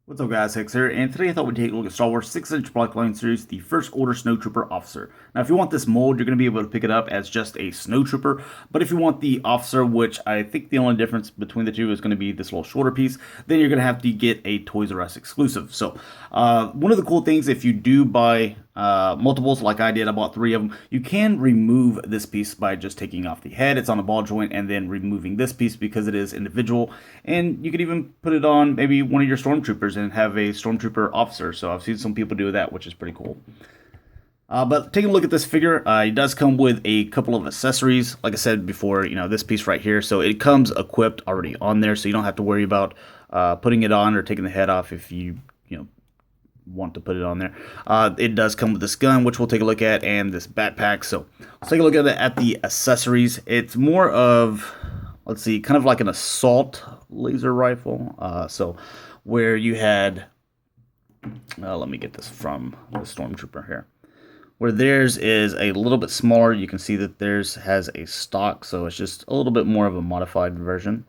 What's up guys, Hex here, and today I thought we'd take a look at Star Wars 6-inch Black Line Series, the First Order Snowtrooper Officer. Now if you want this mold, you're going to be able to pick it up as just a Snowtrooper, but if you want the Officer, which I think the only difference between the two is going to be this little shorter piece, then you're going to have to get a ToysRus exclusive. So one of the cool things, if you do buy multiples like I did, I bought 3 of them, you can remove this piece by just taking off the head. It's on a ball joint, and then removing this piece because it is individual, and you could even put it on maybe one of your stormtroopers and have a stormtrooper officer. So I've seen some people do that, which is pretty cool. But taking a look at this figure, it does come with a couple of accessories. Like I said before, this piece right here, so it comes equipped already on there, so you don't have to worry about putting it on or taking the head off if you want to put it on there. It does come with this gun, which we'll take a look at, and this backpack. So let's take a look at the accessories. It's more of, let's see, kind of like an assault laser rifle. So where you had, let me get this from the Stormtrooper here. Where theirs is a little bit smaller, you can see that theirs has a stock, so it's just a little bit more of a modified version.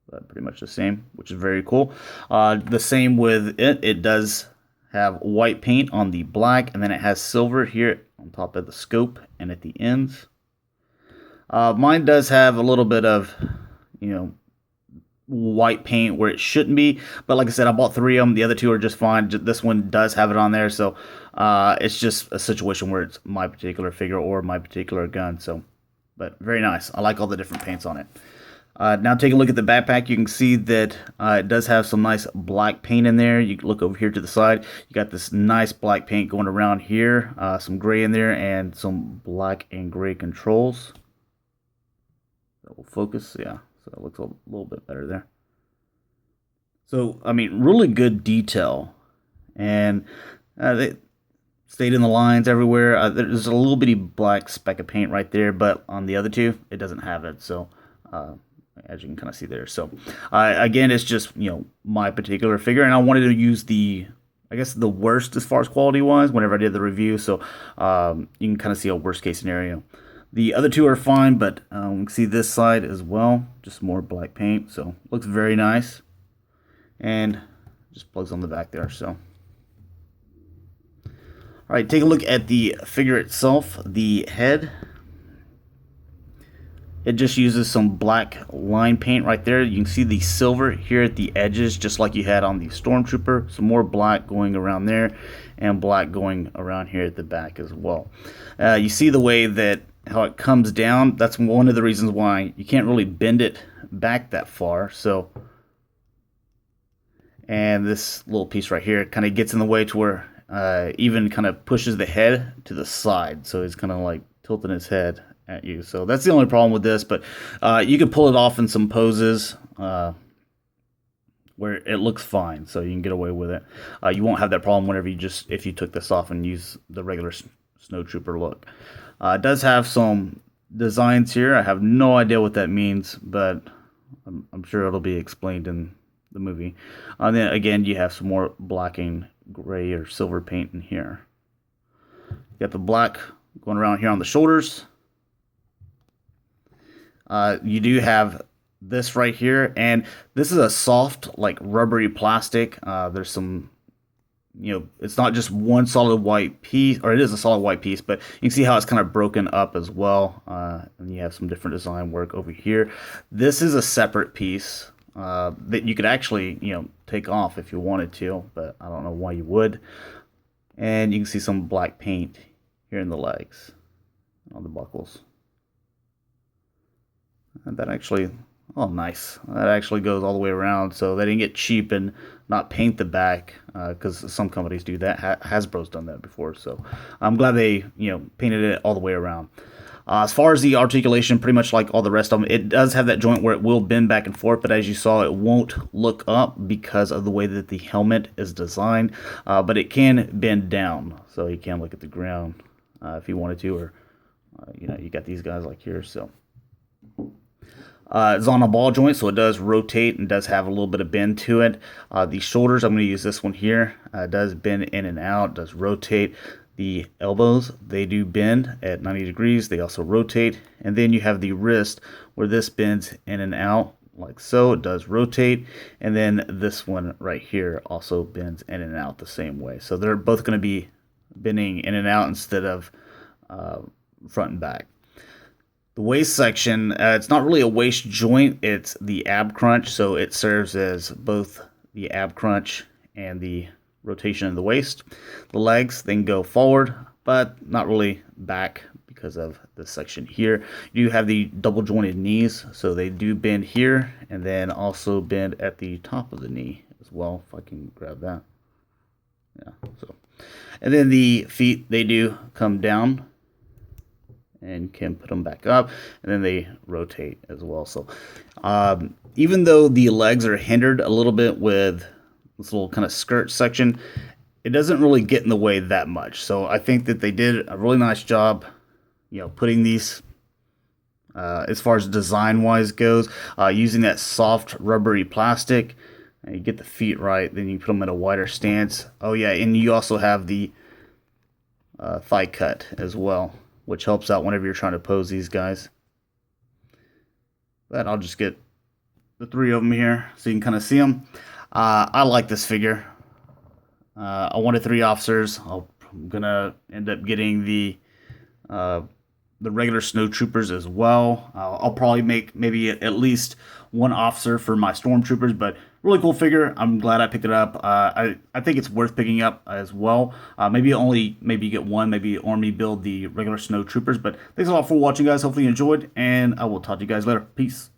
But pretty much the same, which is very cool. The same with it. It does have white paint on the black, and then it has silver here on top of the scope and at the ends. Mine does have a little bit of, white paint where it shouldn't be, but like I said, I bought 3 of them. The other 2 are just fine. This one does have it on there, so it's just a situation where it's my particular figure or my particular gun. So, but very nice. I like all the different paints on it. Now taking a look at the backpack, you can see that it does have some nice black paint in there. You can look over here to the side. You got this nice black paint going around here, some gray in there, and some black and gray controls. That will focus, yeah. So it looks a little bit better there. So, I mean, really good detail. And they stayed in the lines everywhere. There's a little bitty black speck of paint right there, but on the other 2, it doesn't have it. So, as you can kind of see there. So again, it's just my particular figure, and I wanted to use I guess the worst as far as quality wise whenever I did the review. So you can kind of see a worst case scenario. The other 2 are fine, but you can see this side as well, just more black paint. So looks very nice, and just plugs on the back there. So all right, take a look at the figure itself. The head, it just uses some black line paint right there. You can see the silver here at the edges, just like you had on the Stormtrooper. Some more black going around there, and black going around here at the back as well. You see the way that how it comes down. That's one of the reasons why you can't really bend it back that far. So, and this little piece right here kind of gets in the way to where even kind of pushes the head to the side. So it's kind of like tilting his head at you. So that's the only problem with this, but you can pull it off in some poses where it looks fine, so you can get away with it. You won't have that problem whenever if you took this off and use the regular Snowtrooper look. It does have some designs here. I have no idea what that means, but I'm sure it'll be explained in the movie. And then again, you have some more black and gray or silver paint in here. You got the black going around here on the shoulders. You do have this right here, and this is a soft, like rubbery plastic. There's some, it's not just one solid white piece, or it is a solid white piece, but you can see how it's kind of broken up as well. And you have some different design work over here. This is a separate piece that you could actually, take off if you wanted to, but I don't know why you would. And you can see some black paint here in the legs, on the buckles. And that actually, oh nice, that actually goes all the way around, so they didn't get cheap and not paint the back, because some companies do that. Hasbro's done that before, so I'm glad they painted it all the way around. As far as the articulation, pretty much like all the rest of them, it does have that joint where it will bend back and forth, but as you saw, it won't look up because of the way that the helmet is designed, but it can bend down, so you can look at the ground if you wanted to, or you got these guys like here, so. It's on a ball joint, so it does rotate and does have a little bit of bend to it. The shoulders, I'm going to use this one here. It does bend in and out, does rotate. The elbows, they do bend at 90 degrees. They also rotate. And then you have the wrist, where this bends in and out like so. It does rotate, and then this one right here also bends in and out the same way. So they're both going to be bending in and out instead of front and back. The waist section, it's not really a waist joint, it's the ab crunch, so it serves as both the ab crunch and the rotation of the waist. The legs then go forward, but not really back because of this section here. You have the double jointed knees, so they do bend here and then also bend at the top of the knee as well, if I can grab that. Yeah, so. And then the feet, they do come down and can put them back up, and then they rotate as well. So even though the legs are hindered a little bit with this little kind of skirt section, it doesn't really get in the way that much. So I think that they did a really nice job, putting these as far as design wise goes, using that soft rubbery plastic. And you get the feet right, then you put them in a wider stance. Oh yeah, and you also have the thigh cut as well, which helps out whenever you're trying to pose these guys. But I'll just get the three of them here so you can kind of see them. I like this figure. I wanted 3 officers. I'm gonna end up getting the regular snowtroopers as well. I'll probably make maybe at least 1 officer for my stormtroopers, but really cool figure. I'm glad I picked it up. I think it's worth picking up as well. Maybe you get 1, maybe Army build the regular snowtroopers. But thanks a lot for watching, guys. Hopefully you enjoyed, and I will talk to you guys later. Peace.